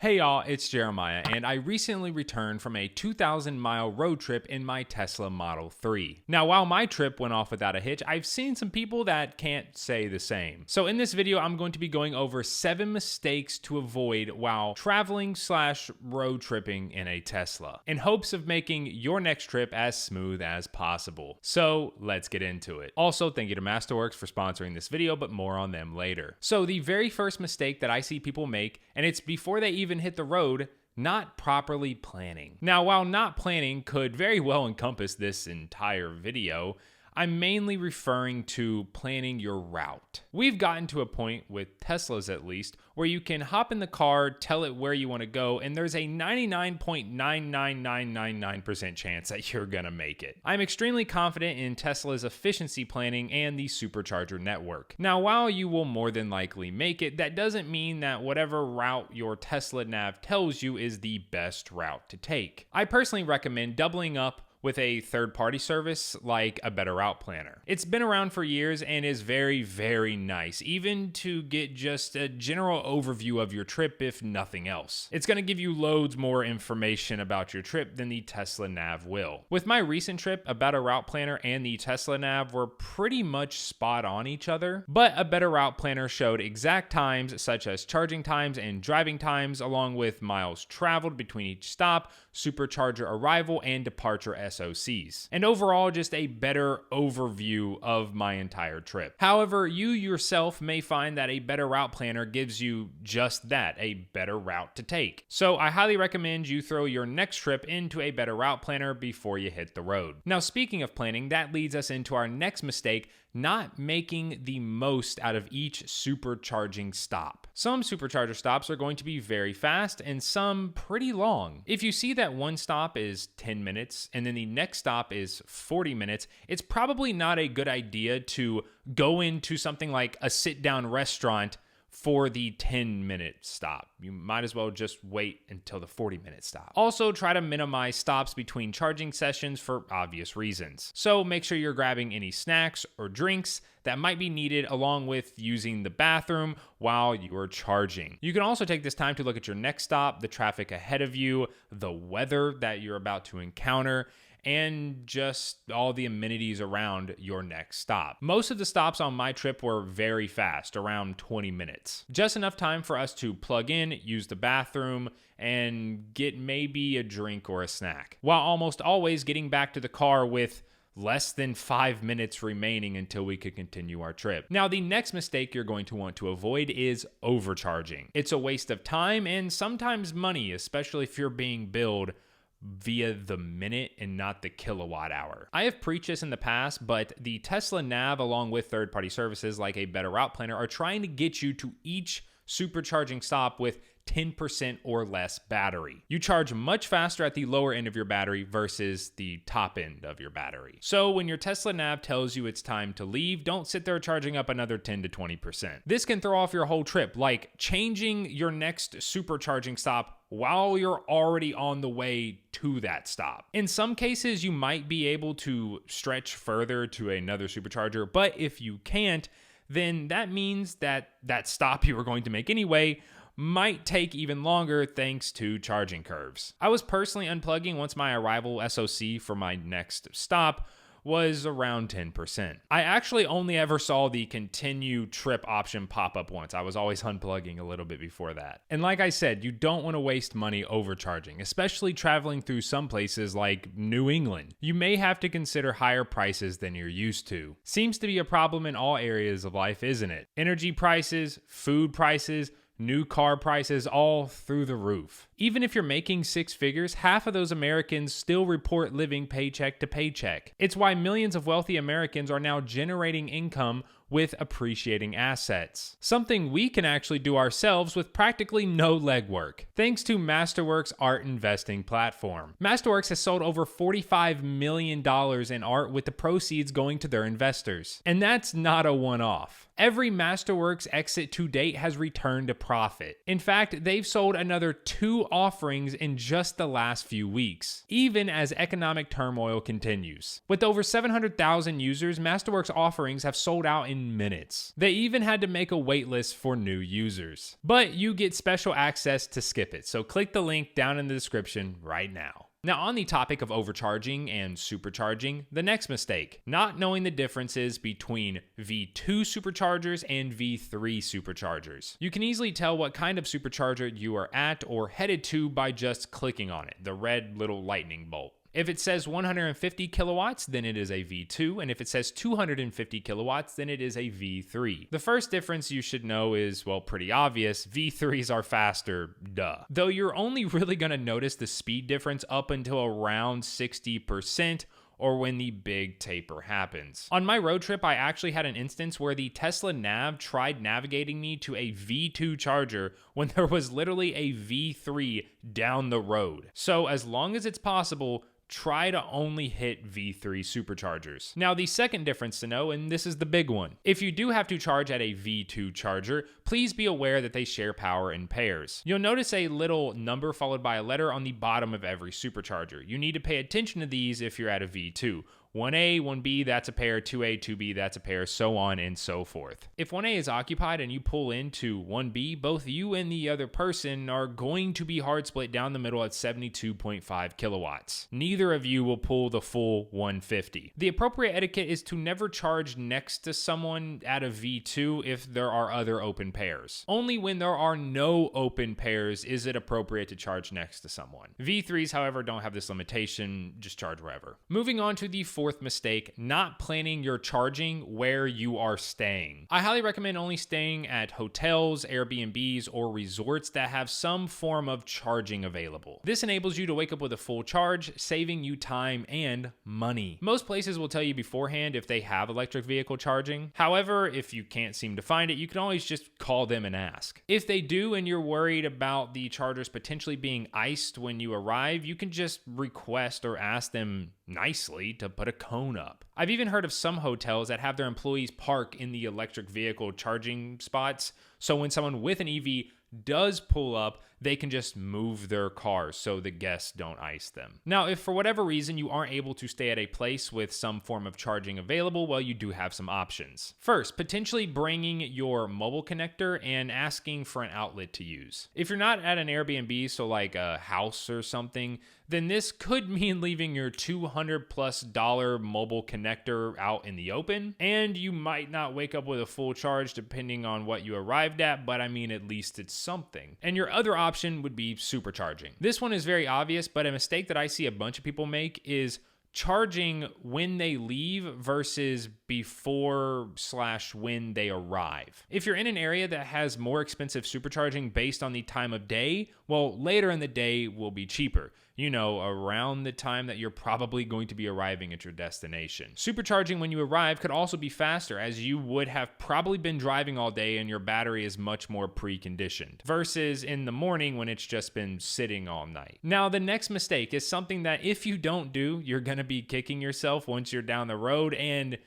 Hey y'all, it's Jeremiah, and I recently returned from a 2,000-mile road trip in my Tesla Model 3. Now, while my trip went off without a hitch, I've seen some people that can't say the same. So in this video, I'm going to be going over 7 mistakes to avoid while traveling/road tripping in a Tesla, in hopes of making your next trip as smooth as possible. So let's get into it. Also, thank you to Masterworks for sponsoring this video, but more on them later. So the very first mistake that I see people make, and it's before they even hit the road, not properly planning. Now, while not planning could very well encompass this entire video, I'm mainly referring to planning your route. We've gotten to a point, with Teslas at least, where you can hop in the car, tell it where you want to go, and there's a 99.99999% chance that you're gonna make it. I'm extremely confident in Tesla's efficiency planning and the Supercharger network. Now, while you will more than likely make it, that doesn't mean that whatever route your Tesla nav tells you is the best route to take. I personally recommend doubling up with a third-party service like a Better Route Planner. It's been around for years and is very, very nice, even to get just a general overview of your trip if nothing else. It's gonna give you loads more information about your trip than the Tesla nav will. With my recent trip, a Better Route Planner and the Tesla nav were pretty much spot on each other, but a Better Route Planner showed exact times such as charging times and driving times, along with miles traveled between each stop, Supercharger arrival, and departure SOCs, and overall just a better overview of my entire trip. However, you yourself may find that a Better Route Planner gives you just that, a better route to take. So I highly recommend you throw your next trip into a Better Route Planner before you hit the road. Now, speaking of planning, that leads us into our next mistake: not making the most out of each supercharging stop. Some supercharger stops are going to be very fast and some pretty long. If you see that one stop is 10 minutes and then the next stop is 40 minutes, it's probably not a good idea to go into something like a sit-down restaurant for the 10-minute stop. You might as well just wait until the 40-minute stop. Also, try to minimize stops between charging sessions for obvious reasons. So make sure you're grabbing any snacks or drinks that might be needed, along with using the bathroom while you are charging. You can also take this time to look at your next stop, the traffic ahead of you, the weather that you're about to encounter, and just all the amenities around your next stop. Most of the stops on my trip were very fast, around 20 minutes. Just enough time for us to plug in, use the bathroom, and get maybe a drink or a snack, while almost always getting back to the car with less than 5 minutes remaining until we could continue our trip. Now, the next mistake you're going to want to avoid is overcharging. It's a waste of time and sometimes money, especially if you're being billed via the minute and not the kilowatt hour. I have preached this in the past, but the Tesla nav, along with third-party services like a Better Route Planner, are trying to get you to each supercharging stop with 10% or less battery. You charge much faster at the lower end of your battery versus the top end of your battery. So when your Tesla nav tells you it's time to leave, don't sit there charging up another 10 to 20%. This can throw off your whole trip, like changing your next supercharging stop while you're already on the way to that stop. In some cases, you might be able to stretch further to another supercharger, but if you can't, then that means that that stop you were going to make anyway might take even longer thanks to charging curves. I was personally unplugging once my arrival SOC for my next stop was around 10%. I actually only ever saw the continue trip option pop up once. I was always unplugging a little bit before that. And like I said, you don't want to waste money overcharging, especially traveling through some places like New England. You may have to consider higher prices than you're used to. Seems to be a problem in all areas of life, isn't it? Energy prices, food prices, new car prices, all through the roof. Even if you're making 6 figures, half of those Americans still report living paycheck to paycheck. It's why millions of wealthy Americans are now generating income with appreciating assets. Something we can actually do ourselves with practically no legwork, thanks to Masterworks' art investing platform. Masterworks has sold over $45 million in art, with the proceeds going to their investors. And that's not a one-off. Every Masterworks exit to date has returned a profit. In fact, they've sold another 2 offerings in just the last few weeks, even as economic turmoil continues. With over 700,000 users, Masterworks offerings have sold out in in minutes. They even had to make a waitlist for new users. But you get special access to skip it, so click the link down in the description right now. Now, on the topic of overcharging and supercharging, the next mistake, not knowing the differences between V2 superchargers and V3 superchargers. You can easily tell what kind of supercharger you are at or headed to by just clicking on it, the red little lightning bolt. If it says 150 kilowatts, then it is a V2, and if it says 250 kilowatts, then it is a V3. The first difference you should know is, well, pretty obvious. V3s are faster, duh. Though you're only really going to notice the speed difference up until around 60%, or when the big taper happens. On my road trip, I actually had an instance where the Tesla Nav tried navigating me to a V2 charger when there was literally a V3 down the road. So as long as it's possible, try to only hit V3 superchargers. Now, the second difference to know, and this is the big one, if you do have to charge at a V2 charger, please be aware that they share power in pairs. You'll notice a little number followed by a letter on the bottom of every supercharger. You need to pay attention to these if you're at a V2. 1A, 1B, that's a pair, 2A, 2B, that's a pair, so on and so forth. If 1A is occupied and you pull into 1B, both you and the other person are going to be hard split down the middle at 72.5 kilowatts. Neither of you will pull the full 150. The appropriate etiquette is to never charge next to someone at a V2 if there are other open pairs. Only when there are no open pairs is it appropriate to charge next to someone. V3s, however, don't have this limitation, just charge wherever. Moving on to the fourth mistake, not planning your charging where you are staying. I highly recommend only staying at hotels, Airbnbs, or resorts that have some form of charging available. This enables you to wake up with a full charge, saving you time and money. Most places will tell you beforehand if they have electric vehicle charging. However, if you can't seem to find it, you can always just call them and ask. If they do and you're worried about the chargers potentially being iced when you arrive, you can just request or ask them nicely to put a cone up. I've even heard of some hotels that have their employees park in the electric vehicle charging spots, so when someone with an EV does pull up, they can just move their car so the guests don't ice them. Now, if for whatever reason you aren't able to stay at a place with some form of charging available, well, you do have some options. First, potentially bringing your mobile connector and asking for an outlet to use. If you're not at an Airbnb, so like a house or something, then this could mean leaving your $200+ mobile connector out in the open, and you might not wake up with a full charge depending on what you arrived at, but I mean, at least it's something. And your other option would be supercharging. This one is very obvious, but a mistake that I see a bunch of people make is charging when they leave versus before/when they arrive. If you're in an area that has more expensive supercharging based on the time of day, well, later in the day will be cheaper. You know, around the time that you're probably going to be arriving at your destination. Supercharging when you arrive could also be faster, as you would have probably been driving all day and your battery is much more preconditioned, versus in the morning when it's just been sitting all night. Now, the next mistake is something that if you don't do, you're going to be kicking yourself once you're down the road, and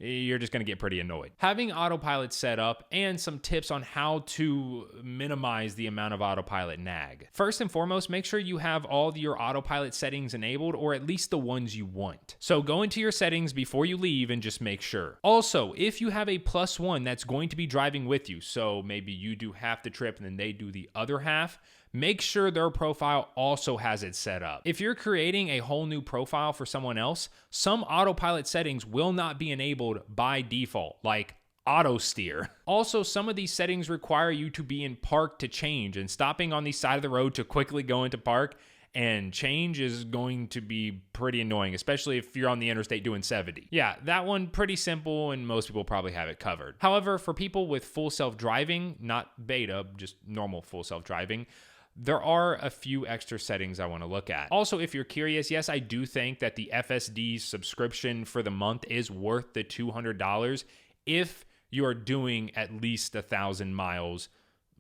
you're just going to get pretty annoyed. Having Autopilot set up and some tips on how to minimize the amount of Autopilot nag. First and foremost, make sure you have all your Autopilot settings enabled, or at least the ones you want. So go into your settings before you leave and just make sure. Also, if you have a +1 that's going to be driving with you, so maybe you do half the trip and then they do the other half, make sure their profile also has it set up. If you're creating a whole new profile for someone else, some Autopilot settings will not be enabled by default, like auto steer. Also, some of these settings require you to be in park to change, and stopping on the side of the road to quickly go into park and change is going to be pretty annoying, especially if you're on the interstate doing 70. Yeah, that one pretty simple, and most people probably have it covered. However, for people with full self-driving, not beta, just normal full self-driving, there are a few extra settings I want to look at. Also, if you're curious, yes, I do think that the FSD subscription for the month is worth the $200 if you're doing at least 1,000 miles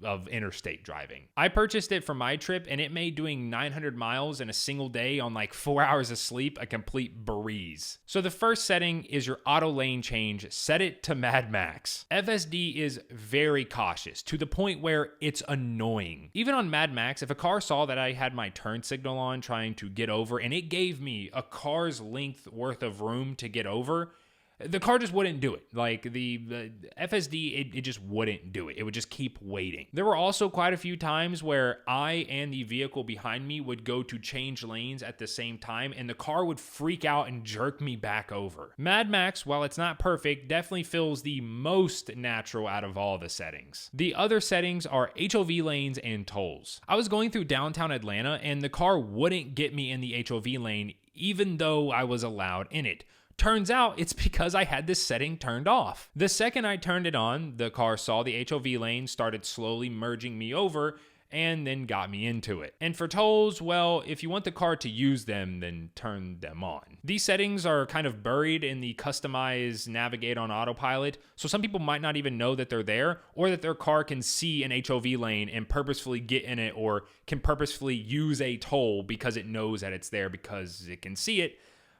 of interstate driving. I purchased it for my trip, and it made doing 900 miles in a single day on like 4 hours of sleep a complete breeze. So the first setting is your auto lane change. Set it to Mad Max. FSD is very cautious to the point where it's annoying. Even on Mad Max, if a car saw that I had my turn signal on trying to get over and it gave me a car's length worth of room to get over, The car just wouldn't do it. Like the FSD, it just wouldn't do it. It would just keep waiting. There were also quite a few times where I and the vehicle behind me would go to change lanes at the same time, and the car would freak out and jerk me back over. Mad Max, while it's not perfect, definitely feels the most natural out of all the settings. The other settings are HOV lanes and tolls. I was going through downtown Atlanta, and the car wouldn't get me in the HOV lane even though I was allowed in it. Turns out it's because I had this setting turned off. The second I turned it on, the car saw the HOV lane, started slowly merging me over, and then got me into it. And for tolls, well, if you want the car to use them, then turn them on. These settings are kind of buried in the customize navigate on autopilot, so some people might not even know that they're there, or that their car can see an HOV lane and purposefully get in it, or can purposefully use a toll because it knows that it's there because it can see it,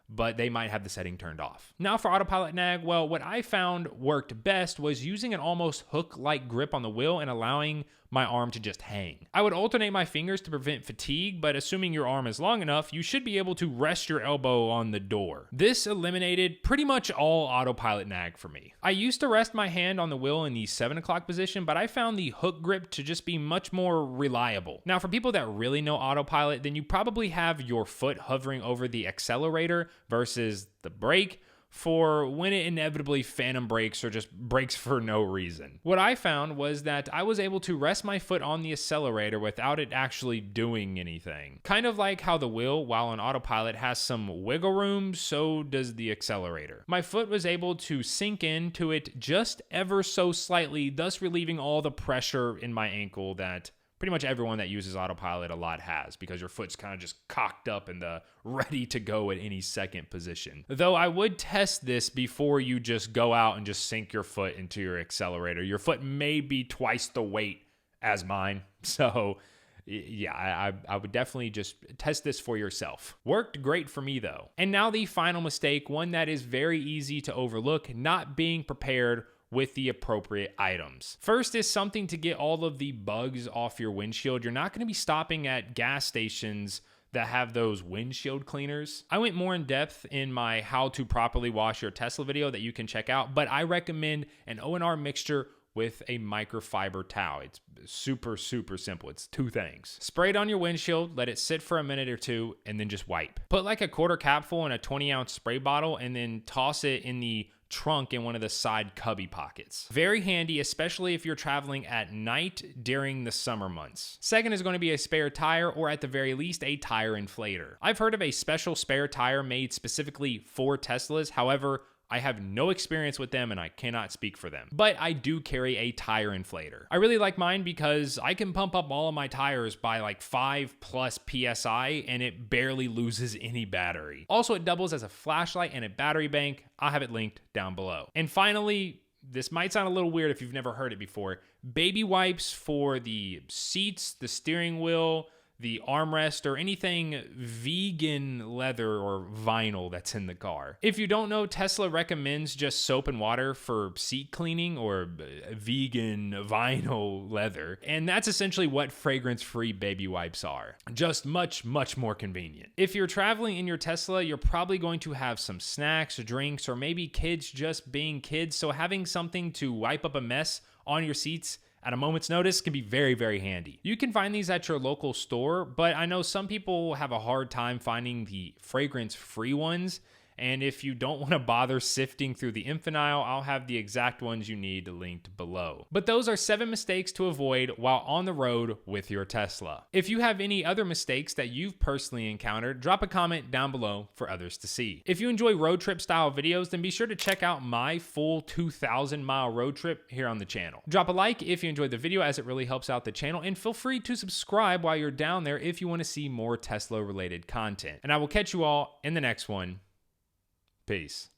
but they might have the setting turned off. Now for autopilot nag, well, what I found worked best was using an almost hook-like grip on the wheel and allowing my arm to just hang. I would alternate my fingers to prevent fatigue, but assuming your arm is long enough, you should be able to rest your elbow on the door. This eliminated pretty much all autopilot nag for me. I used to rest my hand on the wheel in the 7 o'clock position, but I found the hook grip to just be much more reliable. Now for people that really know autopilot, then you probably have your foot hovering over the accelerator versus the brake, for when it inevitably phantom brakes or just brakes for no reason. What I found was that I was able to rest my foot on the accelerator without it actually doing anything. Kind of like how the wheel, while on autopilot, has some wiggle room, so does the accelerator. My foot was able to sink into it just ever so slightly, thus relieving all the pressure in my ankle that pretty much everyone that uses autopilot a lot has, because your foot's kind of just cocked up in the ready to go at any second position. Though I would test this before you just go out and just sink your foot into your accelerator. Your foot may be twice the weight as mine, so yeah, I would definitely just test this for yourself. Worked great for me though. And now the final mistake, one that is very easy to overlook: not being prepared with the appropriate items. First is something to get all of the bugs off your windshield. You're not going to be stopping at gas stations that have those windshield cleaners. I went more in depth in my how to properly wash your Tesla video that you can check out, but I recommend an O&R mixture with a microfiber towel. It's super simple. It's 2 things. Spray it on your windshield, let it sit for a minute or 2, and then just wipe. Put like a quarter capful in a 20-ounce spray bottle and then toss it in the trunk in one of the side cubby pockets. Very handy, especially if you're traveling at night during the summer months. Second is going to be a spare tire, or at the very least a tire inflator. I've heard of a special spare tire made specifically for Teslas. However, I have no experience with them and I cannot speak for them, but I do carry a tire inflator. I really like mine because I can pump up all of my tires by like 5+ PSI and it barely loses any battery. Also, it doubles as a flashlight and a battery bank. I'll have it linked down below. And finally, this might sound a little weird if you've never heard it before: baby wipes for the seats, the steering wheel, the armrest, or anything vegan leather or vinyl that's in the car. If you don't know, Tesla recommends just soap and water for seat cleaning, or vegan vinyl leather. And that's essentially what fragrance-free baby wipes are. Just much more convenient. If you're traveling in your Tesla, you're probably going to have some snacks, drinks, or maybe kids just being kids. So having something to wipe up a mess on your seats at a moment's notice can be very handy. You can find these at your local store, but I know some people have a hard time finding the fragrance-free ones. And if you don't want to bother sifting through the infant aisle, I'll have the exact ones you need linked below. But those are 7 mistakes to avoid while on the road with your Tesla. If you have any other mistakes that you've personally encountered, drop a comment down below for others to see. If you enjoy road trip style videos, then be sure to check out my full 2,000-mile road trip here on the channel. Drop a like if you enjoyed the video, as it really helps out the channel, and feel free to subscribe while you're down there if you want to see more Tesla related content. And I will catch you all in the next one. Peace.